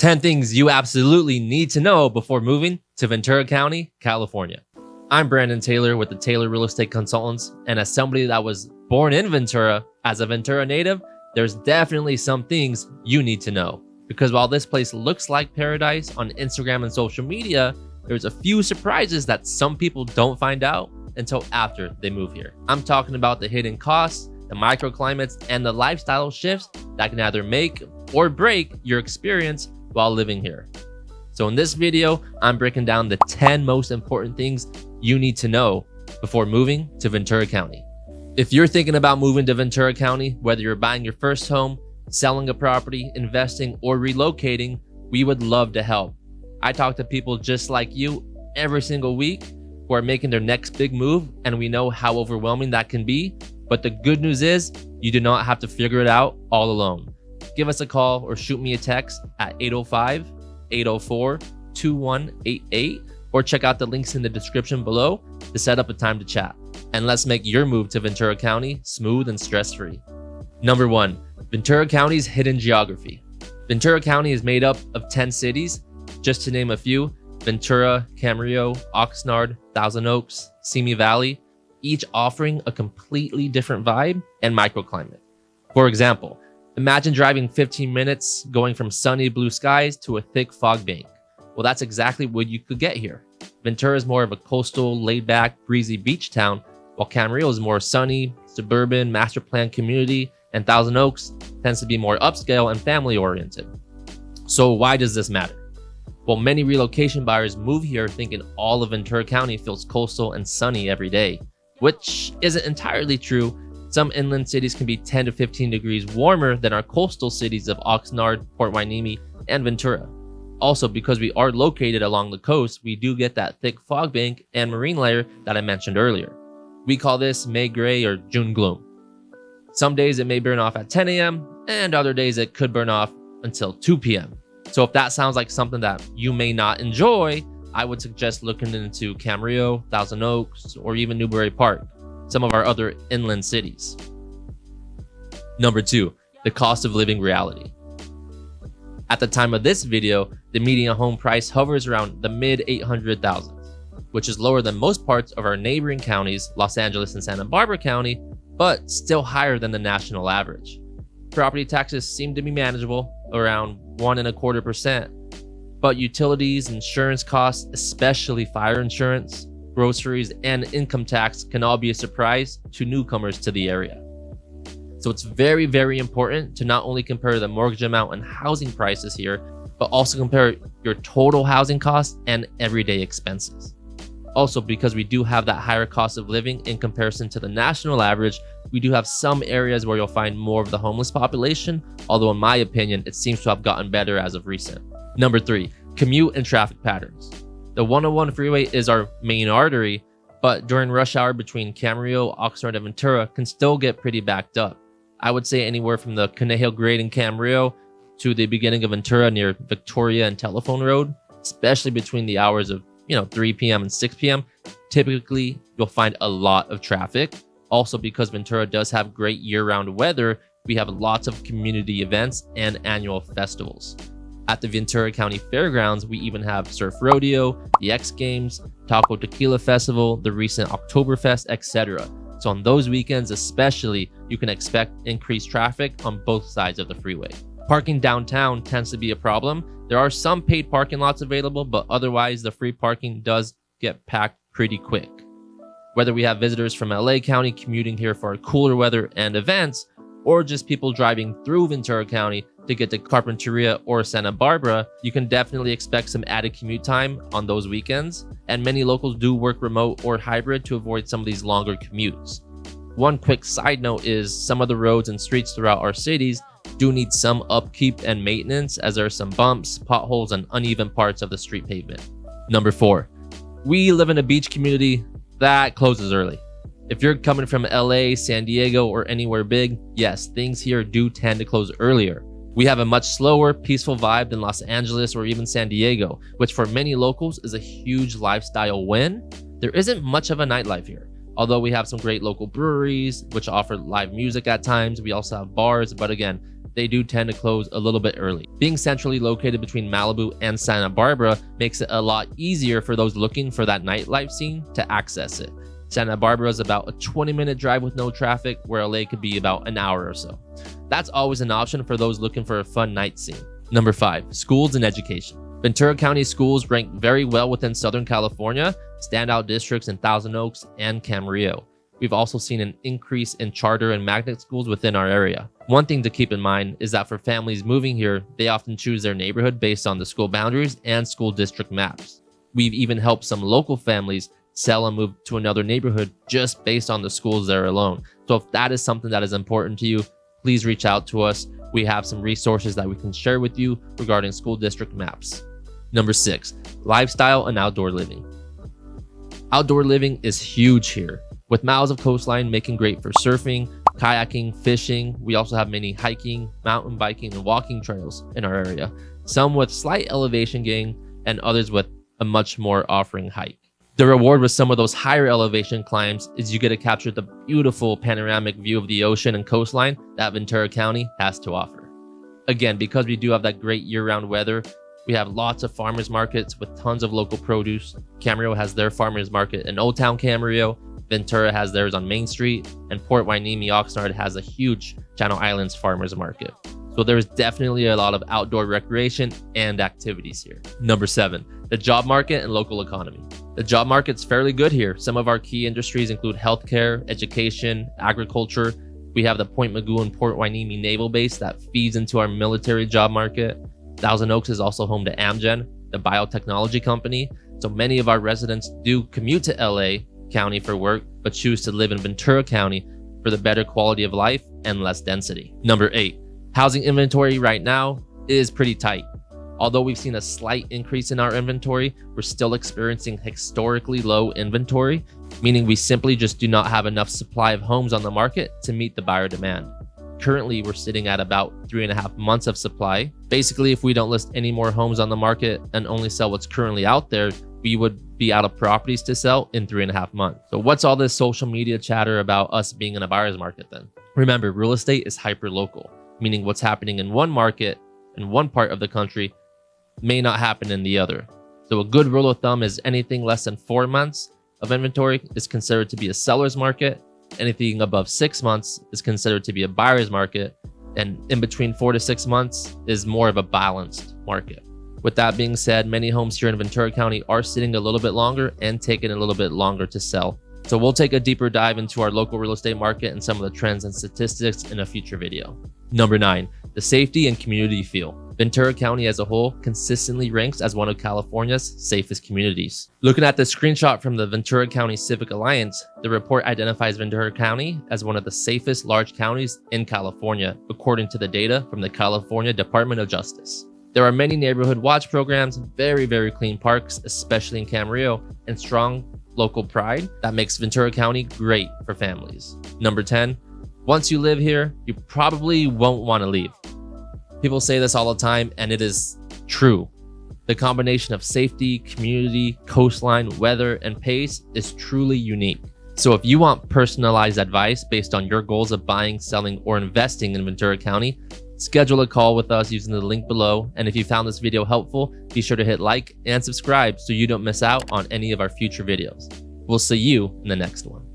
10 things you absolutely need to know before moving to Ventura County, California. I'm Brandon Taylor with the Taylor Real Estate Consultants, and as somebody that was born in Ventura, as a Ventura native, there's definitely some things you need to know. Because while this place looks like paradise on Instagram and social media, there's a few surprises that some people don't find out until after they move here. I'm talking about the hidden costs, the microclimates, and the lifestyle shifts that can either make or break your experience while living here. So in this video, I'm breaking down the 10 most important things you need to know before moving to Ventura County. If you're thinking about moving to Ventura County, whether you're buying your first home, selling a property, investing, or relocating, we would love to help. I talk to people just like you every single week who are making their next big move, and we know how overwhelming that can be. But the good news is you do not have to figure it out all alone. Give us a call or shoot me a text at 805-804-2188 or check out the links in the description below to set up a time to chat. And let's make your move to Ventura County smooth and stress-free. Number 1, Ventura County's hidden geography. Ventura County is made up of 10 cities, just to name a few: Ventura, Camarillo, Oxnard, Thousand Oaks, Simi Valley, each offering a completely different vibe and microclimate. For example, imagine driving 15 minutes going from sunny blue skies to a thick fog bank. Well, that's exactly what you could get here. Ventura is more of a coastal, laid-back, breezy beach town, while Camarillo is more sunny, suburban, master plan community, and Thousand Oaks tends to be more upscale and family-oriented. So why does this matter? Well, many relocation buyers move here thinking all of Ventura County feels coastal and sunny every day, which isn't entirely true. Some inland cities can be 10 to 15 degrees warmer than our coastal cities of Oxnard, Port Hueneme, and Ventura. Also, because we are located along the coast, we do get that thick fog bank and marine layer that I mentioned earlier. We call this May gray or June gloom. Some days it may burn off at 10 a.m. and other days it could burn off until 2 p.m. So if that sounds like something that you may not enjoy, I would suggest looking into Camarillo, Thousand Oaks, or even Newbury Park, some of our other inland cities. Number 2, the cost of living reality. At the time of this video, the median home price hovers around the mid 800,000s, which is lower than most parts of our neighboring counties, Los Angeles and Santa Barbara County, but still higher than the national average. Property taxes seem to be manageable, around 1.25%, but utilities, insurance costs, especially fire insurance, groceries, and income tax can all be a surprise to newcomers to the area. So it's very, very important to not only compare the mortgage amount and housing prices here, but also compare your total housing costs and everyday expenses. Also, because we do have that higher cost of living in comparison to the national average, we do have some areas where you'll find more of the homeless population, although in my opinion, it seems to have gotten better as of recent. Number 3, commute and traffic patterns. The 101 freeway is our main artery, but during rush hour between Camarillo, Oxnard, and Ventura can still get pretty backed up. I would say anywhere from the Conejo grade in Camarillo to the beginning of Ventura near Victoria and Telephone Road, especially between the hours of 3 p.m. and 6 p.m. Typically, you'll find a lot of traffic. Also, because Ventura does have great year-round weather, we have lots of community events and annual festivals. At the Ventura County Fairgrounds, we even have Surf Rodeo, the X Games, Taco Tequila Festival, the recent Oktoberfest, etc. So on those weekends especially, you can expect increased traffic on both sides of the freeway. Parking downtown tends to be a problem. There are some paid parking lots available, but otherwise the free parking does get packed pretty quick. Whether we have visitors from LA County commuting here for cooler weather and events, or just people driving through Ventura County to get to Carpinteria or Santa Barbara, you can definitely expect some added commute time on those weekends, and many locals do work remote or hybrid to avoid some of these longer commutes. One quick side note is some of the roads and streets throughout our cities do need some upkeep and maintenance, as there are some bumps, potholes, and uneven parts of the street pavement. Number 4, we live in a beach community that closes early. If you're coming from LA, San Diego, or anywhere big, yes, things here do tend to close earlier. We have a much slower, peaceful vibe than Los Angeles or even San Diego, which for many locals is a huge lifestyle win. There isn't much of a nightlife here. Although we have some great local breweries, which offer live music at times, we also have bars, but again, they do tend to close a little bit early. Being centrally located between Malibu and Santa Barbara makes it a lot easier for those looking for that nightlife scene to access it. Santa Barbara is about a 20-minute drive with no traffic, where LA could be about an hour or so. That's always an option for those looking for a fun night scene. Number 5, schools and education. Ventura County schools rank very well within Southern California, standout districts in Thousand Oaks and Camarillo. We've also seen an increase in charter and magnet schools within our area. One thing to keep in mind is that for families moving here, they often choose their neighborhood based on the school boundaries and school district maps. We've even helped some local families sell and move to another neighborhood just based on the schools there alone. So if that is something that is important to you, please reach out to us. We have some resources that we can share with you regarding school district maps. Number 6, lifestyle and outdoor living. Outdoor living is huge here, with miles of coastline making great for surfing, kayaking, fishing. We also have many hiking, mountain biking, and walking trails in our area, some with slight elevation gain and others with a much more offering hike. The reward with some of those higher elevation climbs is you get to capture the beautiful panoramic view of the ocean and coastline that Ventura County has to offer. Again, because we do have that great year-round weather, we have lots of farmers markets with tons of local produce. Camarillo has their farmers market in Old Town Camarillo, Ventura has theirs on Main Street, and Port Hueneme, Oxnard has a huge Channel Islands farmers market. So there's definitely a lot of outdoor recreation and activities here. Number 7, the job market and local economy. The job market's fairly good here. Some of our key industries include healthcare, education, agriculture. We have the Point Mugu and Port Hueneme naval base that feeds into our military job market. Thousand Oaks is also home to Amgen, the biotechnology company. So many of our residents do commute to LA County for work, but choose to live in Ventura County for the better quality of life and less density. Number 8, housing inventory right now is pretty tight. Although we've seen a slight increase in our inventory, we're still experiencing historically low inventory, meaning we simply just do not have enough supply of homes on the market to meet the buyer demand. Currently, we're sitting at about 3.5 months of supply. Basically, if we don't list any more homes on the market and only sell what's currently out there, we would be out of properties to sell in 3.5 months. So what's all this social media chatter about us being in a buyer's market then? Remember, real estate is hyper-local, meaning what's happening in one market in one part of the country may not happen in the other. So a good rule of thumb is anything less than 4 months of inventory is considered to be a seller's market. Anything above 6 months is considered to be a buyer's market. And in between 4 to 6 months is more of a balanced market. With that being said, many homes here in Ventura County are sitting a little bit longer and taking a little bit longer to sell. So we'll take a deeper dive into our local real estate market and some of the trends and statistics in a future video. Number 9, the safety and community feel. Ventura County as a whole consistently ranks as one of California's safest communities. Looking at the screenshot from the Ventura County Civic Alliance, the report identifies Ventura County as one of the safest large counties in California, according to the data from the California Department of Justice. There are many neighborhood watch programs, very clean parks, especially in Camarillo, and strong local pride that makes Ventura County great for families. Number 10, once you live here, you probably won't want to leave. People say this all the time, and it is true. The combination of safety, community, coastline, weather, and pace is truly unique. So if you want personalized advice based on your goals of buying, selling, or investing in Ventura County, schedule a call with us using the link below. And if you found this video helpful, be sure to hit like and subscribe so you don't miss out on any of our future videos. We'll see you in the next one.